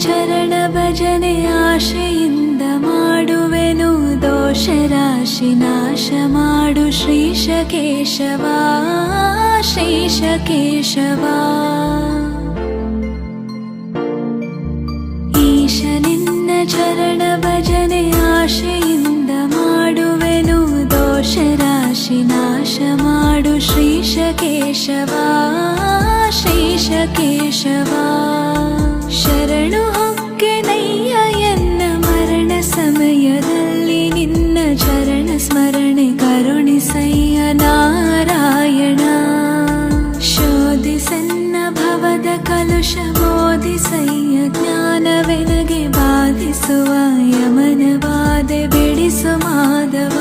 ಚರಣ ಭಜನೆ ಆಶೆಯಿಂದ ಮಾಡುವೆನು ದೋಷ ರಾಶಿ ನಾಶ ಮಾಡು ಶ್ರೀಶ ಕೇಶವ ಶ್ರೀಶ ಕೇಶವ ಈಶ ನಿನ್ನ ಚರಣ ಭಜನೆ ಆಶೆಯಿಂದ ಮಾಡುವೆನು ದೋಷ ರಾಶಿ ನಾಶ ಮಾಡು ಶ್ರೀಶ ಕೇಶವ ಶ್ರೀಶ ಕೇಶವ ಶರಣು ಹೊಕ್ಕೆನಯ್ಯ ಎನ್ನ ಮರಣ ಸಮಯದಲ್ಲಿ ನಿನ್ನ ಚರಣ ಸ್ಮರಣೆ ಕರುಣಿಸಯ್ಯ ನಾರಾಯಣ ಶೋಧಿಸನ್ನ ಭವದ ಕಲುಷ ಬೋಧಿಸಯ್ಯ ಜ್ಞಾನವೆನಗೆ ಬಾಧಿಸುವ ಯಮನ ಬಾಧೆ ಬಿಡಿಸು ಮಾಧವ